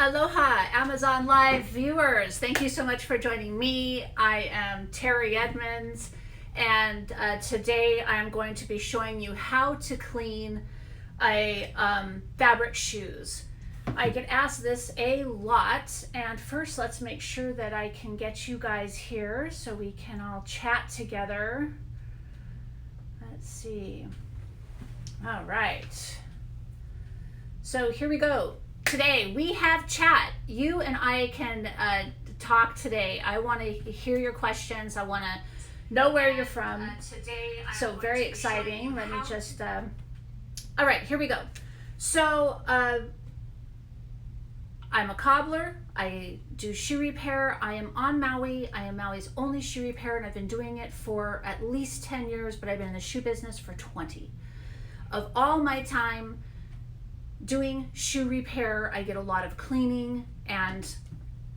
Aloha, Amazon Live viewers. Thank you so much for joining me. I am Terry Edmonds, and today I'm going to be showing you how to clean a fabric shoes. I get asked this a lot, and first let's make sure that I can get you guys here so we can all chat together. Let's see. All right. So here we go. Today we have chat. You and I can talk today. I want to hear your questions. I want to know where you're from. So very exciting. Let me just, all right, here we go. So I'm a cobbler. I do shoe repair. I am on Maui. I am Maui's only shoe repair, and I've been doing it for at least 10 years, but I've been in the shoe business for 20. Of all my time doing shoe repair, I get a lot of cleaning, and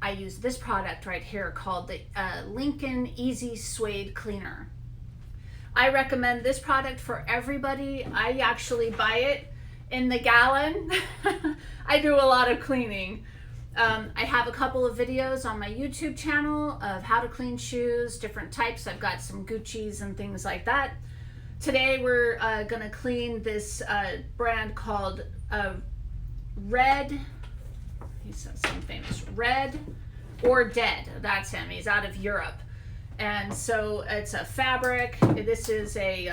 I use this product right here called the Lincoln EZ Suede cleaner. I recommend this product for everybody. I actually buy it in the gallon. I do a lot of cleaning. I have a couple of videos on my YouTube channel of how to clean shoes, different types. I've got some Gucci's and things like that. Today we're gonna clean this brand called Red, he says something famous, Red or Dead. That's him. He's out of Europe. And so it's a fabric. This is a,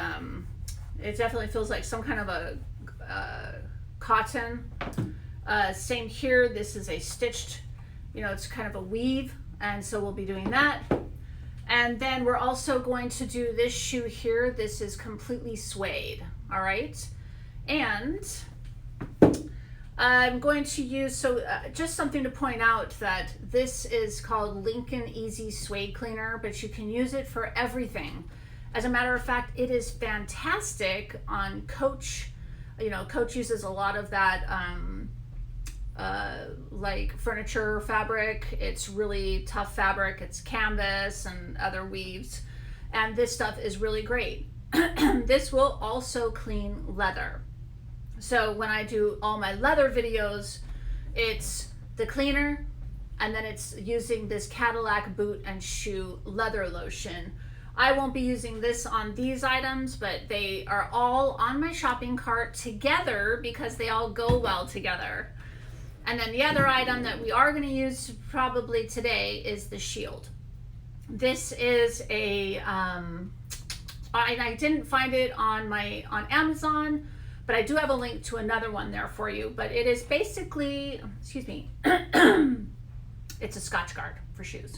it definitely feels like some kind of a cotton. Same here. This is a stitched, it's kind of a weave. And so we'll be doing that. And then we're also going to do this shoe here. This is completely suede. All right. And I'm going to use, just something to point out that this is called Lincoln EZ Suede cleaner, but you can use it for everything. As a matter of fact, it is fantastic on Coach. Coach uses a lot of that like furniture fabric. It's really tough fabric. It's canvas and other weaves. And this stuff is really great. This will also clean leather. So when I do all my leather videos, it's the cleaner, and then it's using this Cadillac boot and shoe leather lotion. I won't be using this on these items, but they are all on my shopping cart together because they all go well together. And then the other item that we are going to use probably today is the shield. This is a, I didn't find it on Amazon, but I do have a link to another one there for you. But it is basically, excuse me, it's a Scotch Guard for shoes.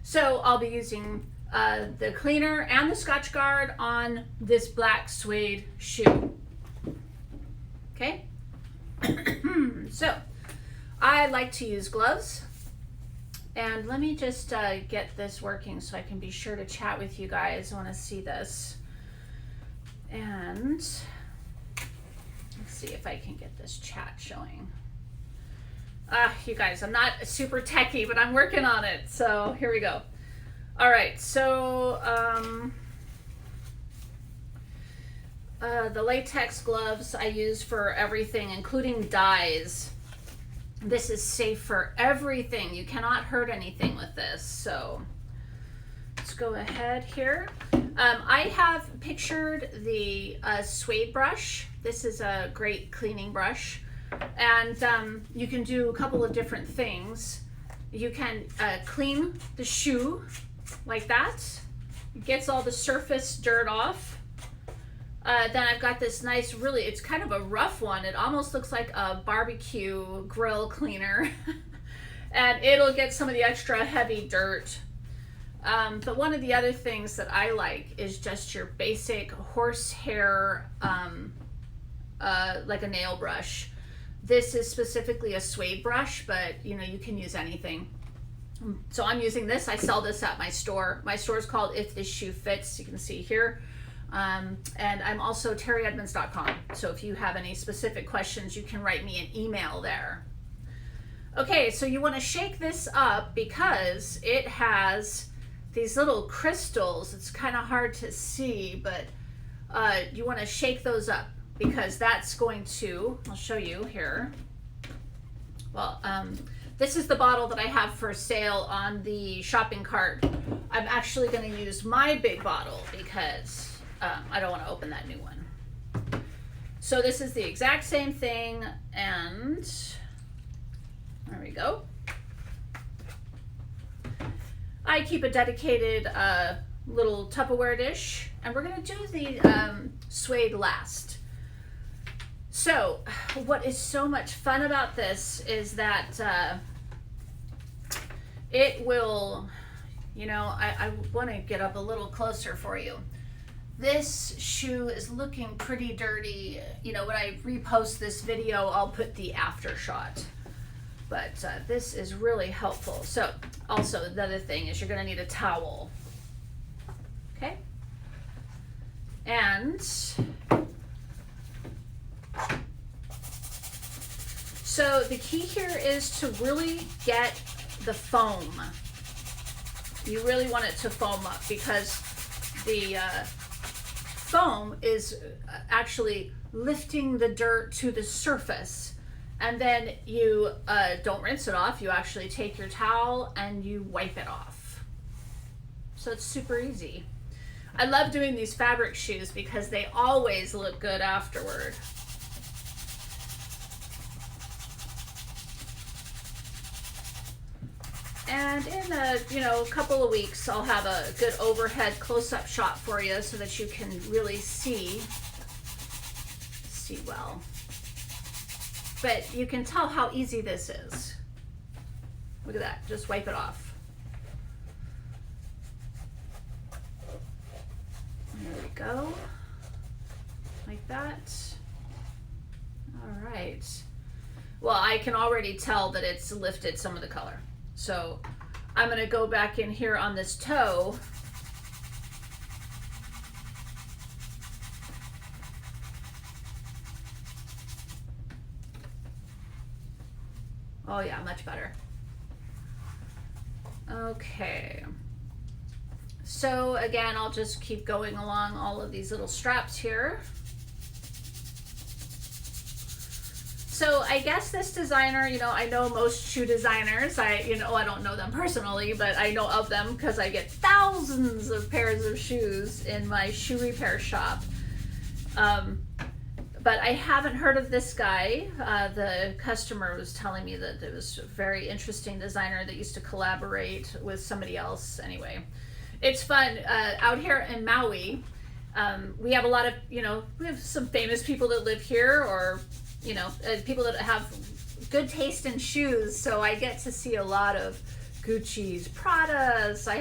So I'll be using the cleaner and the Scotch Guard on this black suede shoe. Okay. So I like to use gloves. And let me just get this working so I can be sure to chat with you guys. I want to see this. And let's see if I can get this chat showing. You guys, I'm not super techie, but I'm working on it. So here we go. All right, so the latex gloves I use for everything, including dyes. This is safe for everything. You cannot hurt anything with this. So let's go ahead here. I have pictured the suede brush. This is a great cleaning brush. And you can do a couple of different things. You can clean the shoe like that. It gets all the surface dirt off. Then I've got this nice, really, it's kind of a rough one. It almost looks like a barbecue grill cleaner. And it'll get some of the extra heavy dirt. But one of the other things that I like is just your basic horsehair, like a nail brush. This is specifically a suede brush, but you can use anything. So I'm using this. I sell this at my store. My store is called If This Shoe Fits. You can see here. And I'm also terryedmonds.com. So if you have any specific questions, you can write me an email there. Okay, so you want to shake this up because it has these little crystals. It's kind of hard to see, but you want to shake those up because that's going to, I'll show you here. Well, this is the bottle that I have for sale on the shopping cart. I'm actually going to use my big bottle because I don't want to open that new one. So this is the exact same thing, and there we go. I keep a dedicated little Tupperware dish, and we're going to do the suede last. So what is so much fun about this is that it will, you know, I want to get up a little closer for you. This shoe is looking pretty dirty. You know, when I repost this video, I'll put the after shot. But this is really helpful. So also the other thing is you're going to need a towel. Okay? And so the key here is to really get the foam. You really want it to foam up because the foam is actually lifting the dirt to the surface. And then you don't rinse it off. You actually take your towel and you wipe it off. So it's super easy. I love doing these fabric shoes because they always look good afterward. And in a couple of weeks, I'll have a good overhead close-up shot for you so that you can really see well. But you can tell how easy this is. Look at that, just wipe it off. There we go, like that. All right. Well, I can already tell that it's lifted some of the color. So I'm going to go back in here on this toe. Oh yeah, much better. Okay. So again, I'll just keep going along all of these little straps here. So I guess this designer, you know, I know most shoe designers. I don't know them personally, but I know of them because I get thousands of pairs of shoes in my shoe repair shop. But I haven't heard of this guy. The customer was telling me that it was a very interesting designer that used to collaborate with somebody else. Anyway, it's fun. Out here in Maui, we have a lot of, we have some famous people that live here, or people that have good taste in shoes. So I get to see a lot of Gucci's, Prada's. I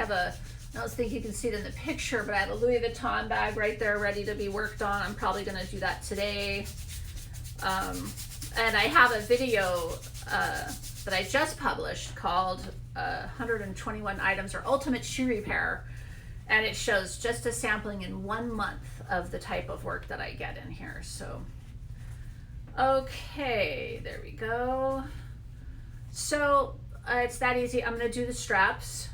don't think you can see it in the picture, but I have a Louis Vuitton bag right there ready to be worked on. I'm probably going to do that today. And I have a video that I just published called 121 Items or Ultimate Shoe Repair. And it shows just a sampling in 1 month of the type of work that I get in here. So, okay, there we go. So it's that easy. I'm going to do the straps.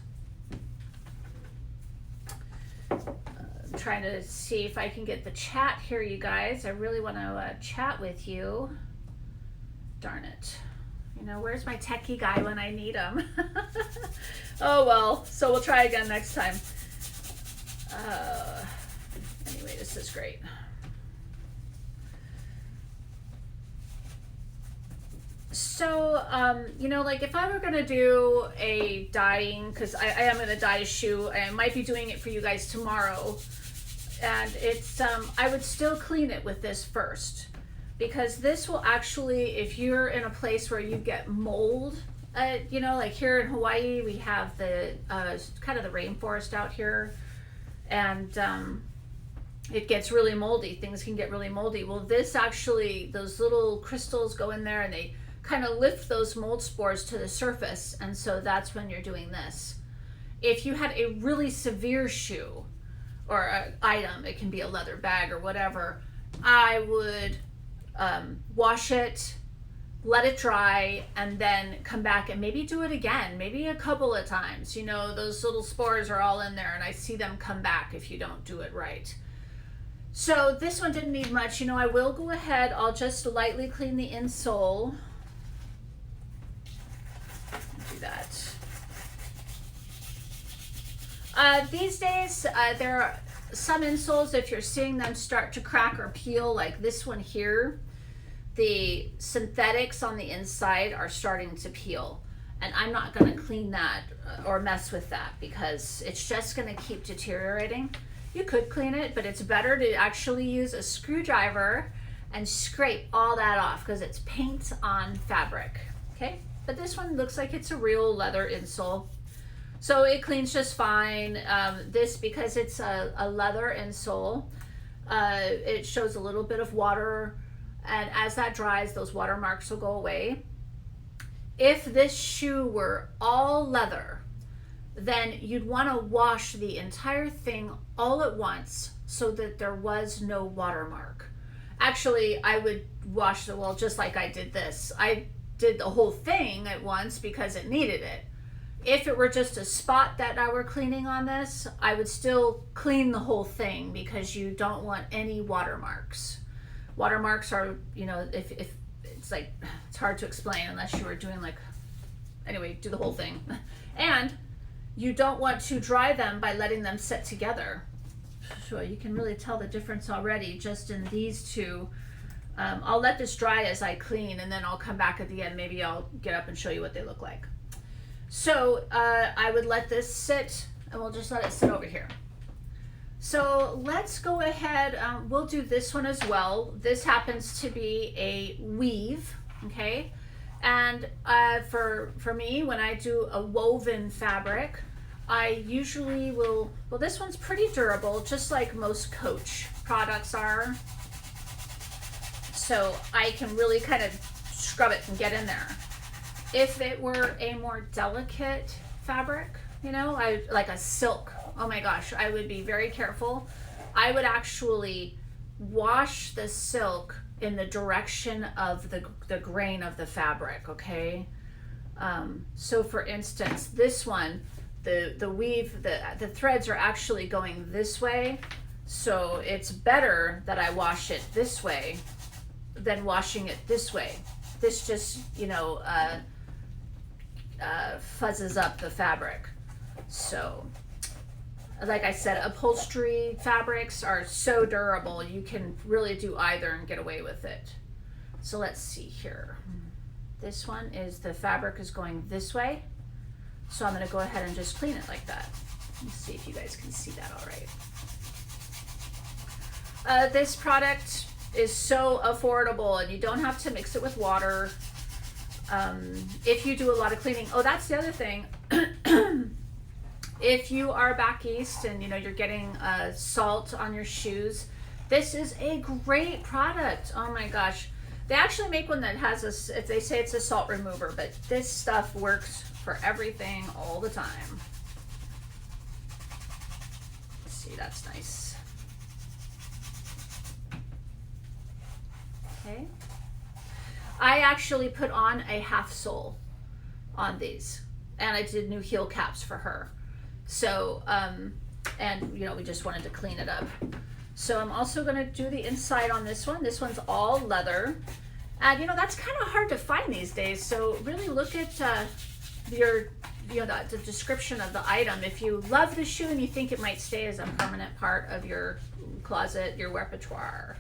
I'm trying to see if I can get the chat here, you guys. I really want to chat with you. Darn it. Where's my techie guy when I need him? Oh well, so we'll try again next time. Anyway, this is great. So, like if I were going to do a dyeing, because I am going to dye a shoe, I might be doing it for you guys tomorrow. And it's, I would still clean it with this first. Because this will actually, if you're in a place where you get mold, like here in Hawaii, we have the, kind of the rainforest out here. And it gets really moldy. Things can get really moldy. Well, this actually, those little crystals go in there and they kind of lift those mold spores to the surface, and so that's when you're doing this. If you had a really severe shoe or an item, it can be a leather bag or whatever, I would wash it, let it dry, and then come back and maybe do it again, maybe a couple of times. Those little spores are all in there, and I see them come back if you don't do it right. So this one didn't need much. I will go ahead, I'll just lightly clean the insole. that. These days, there are some insoles, if you're seeing them start to crack or peel, like this one here, the synthetics on the inside are starting to peel. And I'm not going to clean that or mess with that because it's just going to keep deteriorating. You could clean it, but it's better to actually use a screwdriver and scrape all that off because it's paint on fabric. Okay, but this one looks like it's a real leather insole. So it cleans just fine. This, because it's a leather insole, it shows a little bit of water, and as that dries, those watermarks will go away. If this shoe were all leather, then you'd want to wash the entire thing all at once so that there was no watermark. Actually, I would wash the, well, just like I did this. I did the whole thing at once because it needed it. If it were just a spot that I were cleaning on this, I would still clean the whole thing because you don't want any watermarks. Watermarks are, you know, if it's like, it's hard to explain unless you were doing like, anyway, do the whole thing. And you don't want to dry them by letting them set together. So you can really tell the difference already just in these two. I'll let this dry as I clean, and then I'll come back at the end. Maybe I'll get up and show you what they look like. So I would let this sit, and we'll just let it sit over here. So let's go ahead, we'll do this one as well. This happens to be a weave, okay? And for me, when I do a woven fabric, I usually will, well, this one's pretty durable, just like most Coach products are. So I can really kind of scrub it and get in there. If it were a more delicate fabric, you know, like a silk, oh my gosh, I would be very careful. I would actually wash the silk in the direction of the grain of the fabric, okay? So for instance, this one, the weave, the threads are actually going this way, so it's better that I wash it this way than washing it this way. This just, you know, fuzzes up the fabric. So like I said, upholstery fabrics are so durable, you can really do either and get away with it. So let's see here. This one is, the fabric is going this way, so I'm going to go ahead and just clean it like that. Let's see if you guys can see that all right. This product is so affordable, and you don't have to mix it with water. If you do a lot of cleaning, oh, that's the other thing. If you are back east and you know you're getting salt on your shoes, this is a great product. Oh my gosh, they actually make one that has a, they say it's a salt remover, but this stuff works for everything all the time. Let's see, that's nice. Okay. I actually put on a half sole on these, and I did new heel caps for her. So, and you know, we just wanted to clean it up. So I'm also gonna do the inside on this one. This one's all leather. And you know, that's kind of hard to find these days. So really look at your, you know, the description of the item. If you love the shoe and you think it might stay as a permanent part of your closet, your repertoire.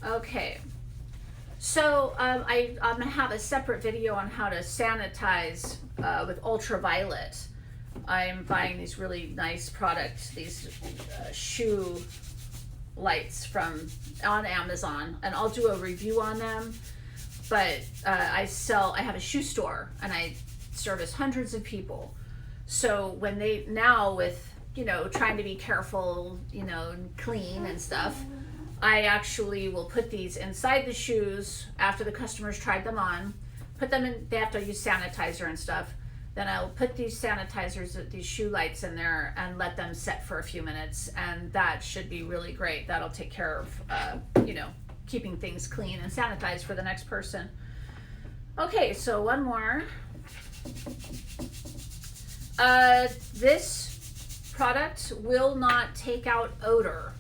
Okay. So I'm gonna have a separate video on how to sanitize with ultraviolet. I'm buying these really nice products, these shoe lights from on Amazon, and I'll do a review on them. But I have a shoe store, and I service hundreds of people. So when they, now with, you know, trying to be careful, you know, and clean and stuff, I actually will put these inside the shoes after the customers tried them on, put them in, they have to use sanitizer and stuff. Then I'll put these sanitizers, these shoe lights in there and let them set for a few minutes, and that should be really great. That'll take care of, you know, keeping things clean and sanitized for the next person. Okay, so one more. This product will not take out odor.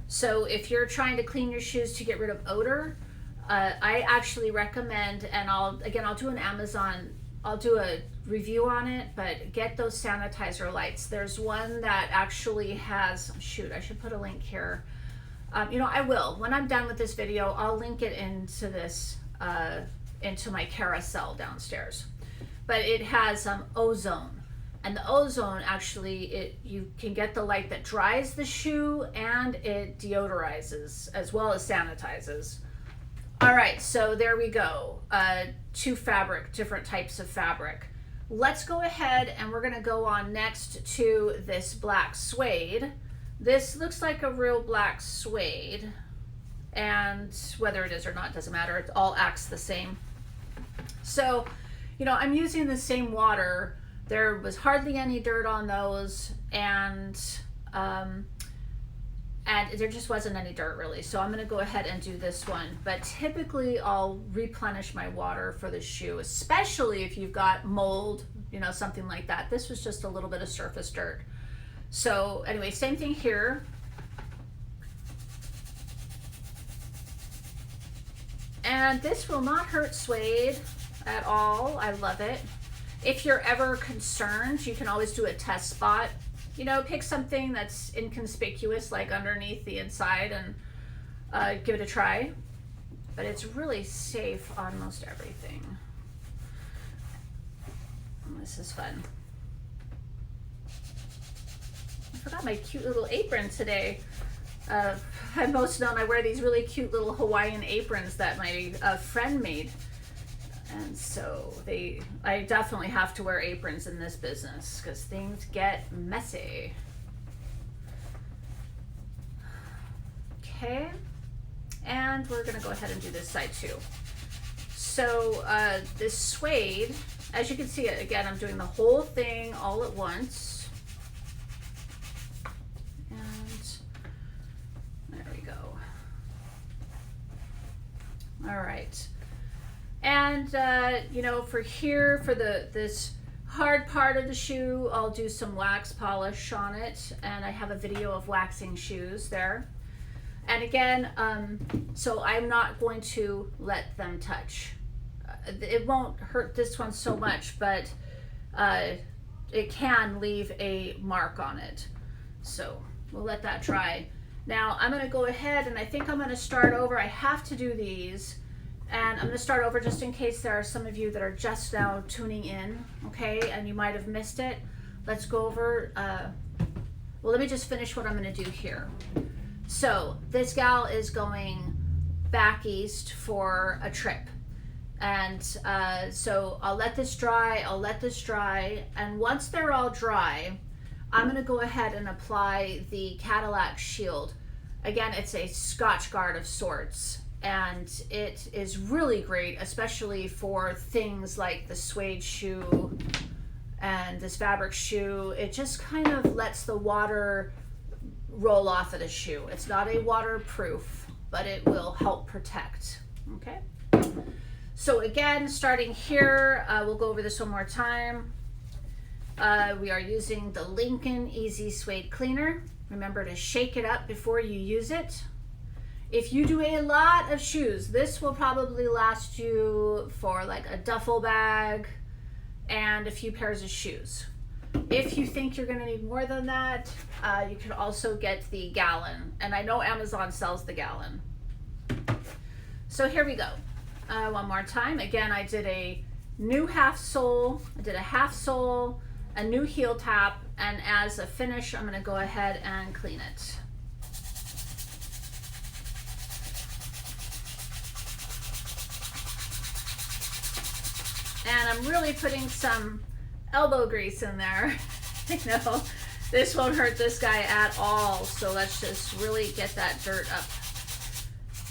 So if you're trying to clean your shoes to get rid of odor, I actually recommend, and I'll do an Amazon I'll do a review on it, but get those sanitizer lights. There's one that actually has, shoot, I should put a link here. You know, I will. When I'm done with this video, I'll link it into this, into my carousel downstairs. But it has ozone. And the ozone actually, you can get the light that dries the shoe and it deodorizes as well as sanitizes. All right, so there we go. Two different types of fabric. Let's go ahead and we're gonna go on next to this black suede. This looks like a real black suede, and whether it is or not doesn't matter. It all acts the same. So, you know, I'm using the same water. There was hardly any dirt on those, and there just wasn't any dirt really. So I'm gonna go ahead and do this one. But typically I'll replenish my water for the shoe, especially if you've got mold, you know, something like that. This was just a little bit of surface dirt. So anyway, same thing here. And this will not hurt suede at all. I love it. If you're ever concerned, you can always do a test spot. You know, pick something that's inconspicuous, like underneath the inside, and give it a try. But it's really safe on most everything. And this is fun. I forgot my cute little apron today. I'm most known, I wear these really cute little Hawaiian aprons that my friend made. And so I definitely have to wear aprons in this business because things get messy. Okay, and we're gonna go ahead and do this side too. So this suede, as you can see, again, I'm doing the whole thing all at once. And there we go. All right. And you know, for here, for this hard part of the shoe, I'll do some wax polish on it, and I have a video of waxing shoes there. And again, so I'm not going to let them touch. It won't hurt this one so much, but it can leave a mark on it. So we'll let that dry. Now I'm going to go ahead, and I think I'm going to start over. I have to do these. And I'm going to start over just in case there are some of you that are just now tuning in, okay, and you might have missed it. Let's go over, well, let me just finish what I'm going to do here. So this gal is going back east for a trip. And so I'll let this dry, and once they're all dry, I'm going to go ahead and apply the Cadillac Shield. Again, it's a Scotch Guard of sorts. And it is really great, especially for things like the suede shoe and this fabric shoe. It just kind of lets the water roll off of the shoe. It's not a waterproof, but it will help protect. Okay. So again, starting here, we'll go over this one more time. We are using the Lincoln EZ Suede cleaner. Remember to shake it up before you use it. If you do a lot of shoes, this will probably last you for like a duffel bag and a few pairs of shoes. If you think you're gonna need more than that, you can also get the gallon. And I know Amazon sells the gallon. So here we go. One more time. Again, I did a new half sole. I did a half sole, a new heel tap, and as a finish, I'm gonna go ahead and clean it. And I'm really putting some elbow grease in there. You know, this won't hurt this guy at all. So let's just really get that dirt up.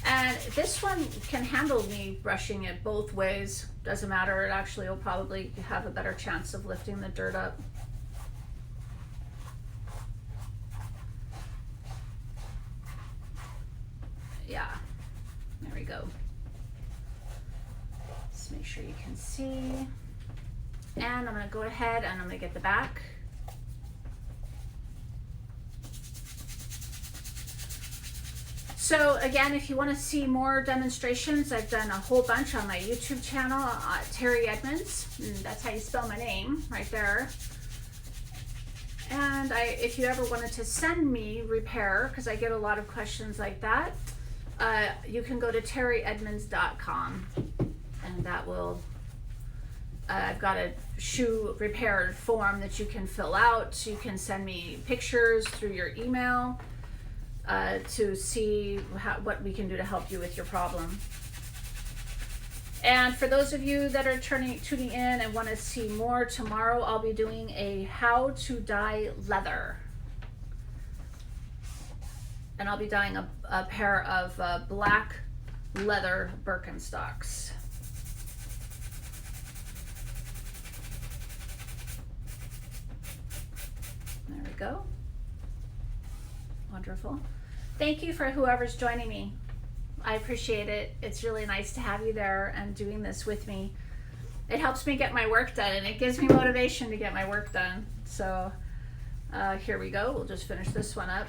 And this one can handle me brushing it both ways. Doesn't matter. It actually will probably have a better chance of lifting the dirt up. Yeah, there we go. Make sure you can see. And I'm going to go ahead and I'm going to get the back. So again, if you want to see more demonstrations, I've done a whole bunch on my YouTube channel, Terry Edmonds. That's how you spell my name, right there. And if you ever wanted to send me repair, because I get a lot of questions like that, you can go to terryedmonds.com, and that will, I've got a shoe repair form that you can fill out. You can send me pictures through your email to see what we can do to help you with your problem. And for those of you that are tuning in and want to see more, tomorrow I'll be doing a how to dye leather. And I'll be dyeing a pair of black leather Birkenstocks. There we go. Wonderful. Thank you for whoever's joining me. I appreciate it. It's really nice to have you there and doing this with me. It helps me get my work done, and it gives me motivation to get my work done. So here we go. We'll just finish this one up.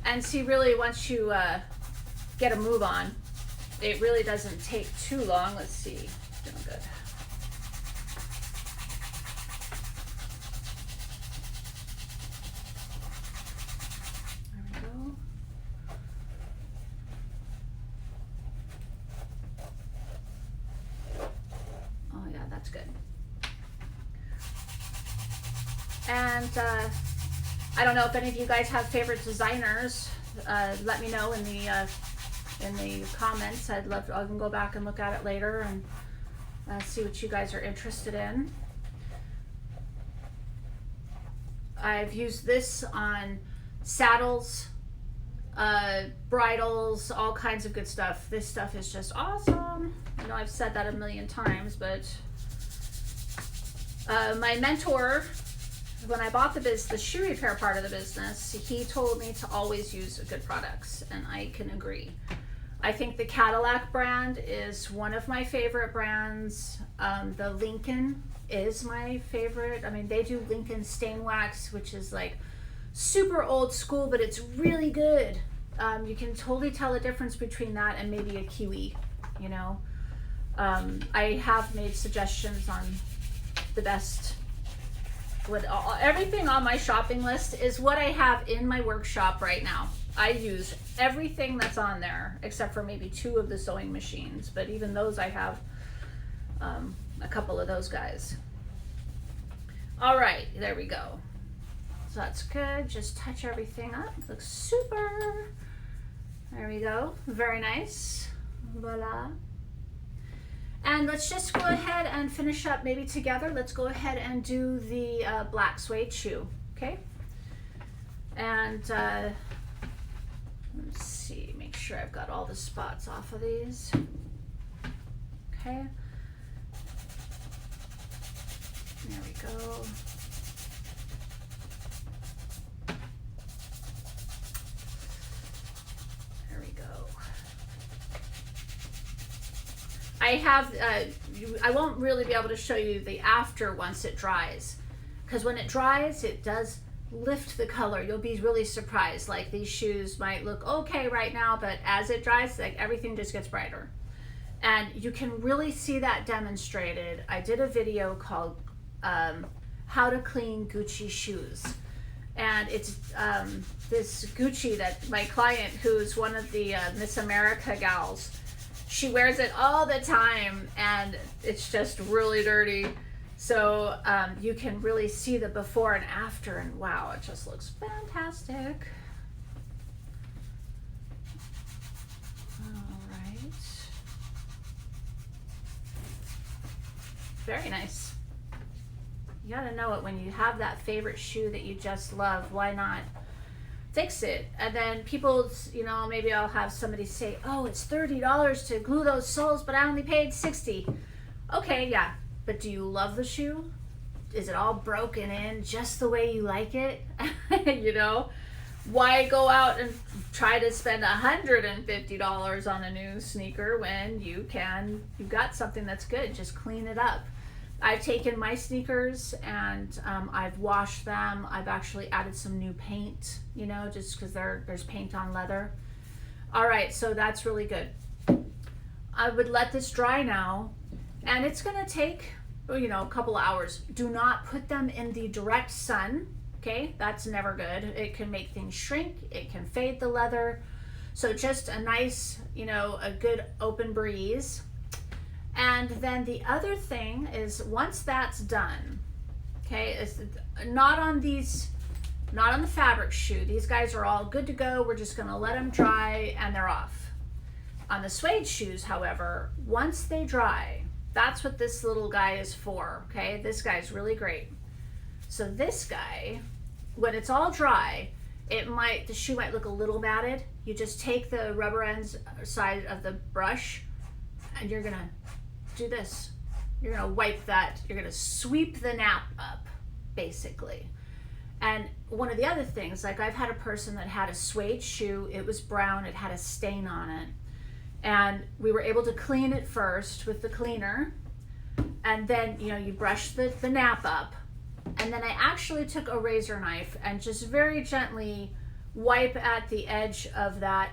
And see, really, once you get a move on, it really doesn't take too long. Let's see. Doing good. And I don't know if any of you guys have favorite designers. Let me know in the comments. I can go back and look at it later and see what you guys are interested in. I've used this on saddles, bridles, all kinds of good stuff. This stuff is just awesome. I know I've said that a million times, but my mentor, when I bought the shoe repair part of the business, he told me to always use good products, and I can agree. I think the Cadillac brand is one of my favorite brands. The Lincoln is my favorite. I mean, they do Lincoln stain wax, which is like super old school, but it's really good. You can totally tell the difference between that and maybe a Kiwi, you know. I have made suggestions on the best. Everything on my shopping list is what I have in my workshop right now. I use everything that's on there except for maybe 2 of the sewing machines, but even those I have a couple of those guys. All right, there we go. So that's good. Just touch everything up. Looks super. There we go. Very nice. Voila. And let's just go ahead and finish up maybe together. Let's go ahead and do the black suede shoe, okay? And let's see, make sure I've got all the spots off of these. Okay. There we go. I won't really be able to show you the after once it dries, because when it dries it does lift the color. You'll be really surprised. Like, these shoes might look okay right now, but as it dries, like, everything just gets brighter, and you can really see that demonstrated. I did a video called how to clean Gucci shoes, and it's this Gucci that my client, who's one of the Miss America gals, she wears it all the time, and it's just really dirty. So you can really see the before and after, and wow, it just looks fantastic. All right. Very nice. You gotta know it when you have that favorite shoe that you just love. Why not fix it? And then people, you know, maybe I'll have somebody say, oh, it's $30 to glue those soles, but I only paid $60. Okay, yeah, but do you love the shoe? Is it all broken in just the way you like it? You know, why go out and try to spend $150 on a new sneaker when you've got something that's good? Just clean it up. I've taken my sneakers and I've washed them. I've actually added some new paint, you know, just because there's paint on leather. All right, so that's really good. I would let this dry now, and it's gonna take, you know, a couple hours. Do not put them in the direct sun, okay? That's never good. It can make things shrink, it can fade the leather. So just a nice, you know, a good open breeze. And then the other thing is, once that's done, okay, is not on these, not on the fabric shoe. These guys are all good to go. We're just gonna let them dry and they're off. On the suede shoes, however, once they dry, that's what this little guy is for, okay? This guy's really great. So this guy, when it's all dry, the shoe might look a little matted. You just take the rubber ends side of the brush and you're gonna do this. You're gonna wipe that, you're gonna sweep the nap up, basically. And one of the other things, like I've had a person that had a suede shoe, it was brown, it had a stain on it. And we were able to clean it first with the cleaner. And then, you know, you brush the nap up. And then I actually took a razor knife and just very gently wipe at the edge of that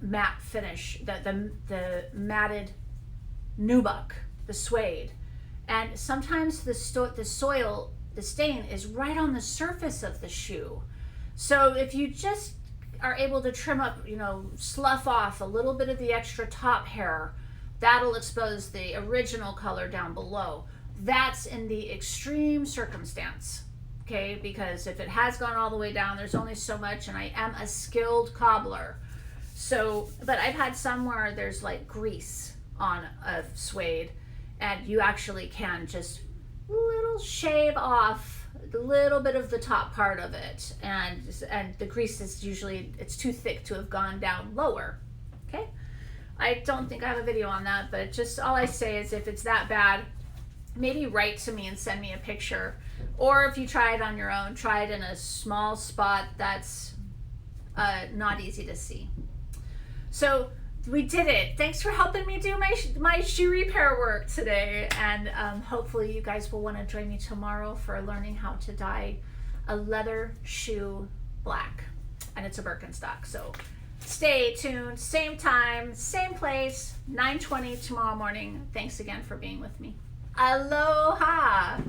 matte finish, the matted nubuck, the suede. And sometimes the stain is right on the surface of the shoe. So if you just are able to trim up, you know, slough off a little bit of the extra top hair, that'll expose the original color down below. That's in the extreme circumstance, okay? Because if it has gone all the way down, there's only so much, and I am a skilled cobbler. So, but I've had some where there's like grease on a suede, and you actually can just little shave off a little bit of the top part of it, and the grease is usually, it's too thick to have gone down lower, okay? I don't think I have a video on that, but just all I say is if it's that bad, maybe write to me and send me a picture. Or if you try it on your own, try it in a small spot that's not easy to see. So we did it. Thanks for helping me do my shoe repair work today. And hopefully you guys will want to join me tomorrow for learning how to dye a leather shoe black. And it's a Birkenstock. So stay tuned, same time, same place, 9:20 tomorrow morning. Thanks again for being with me. Aloha!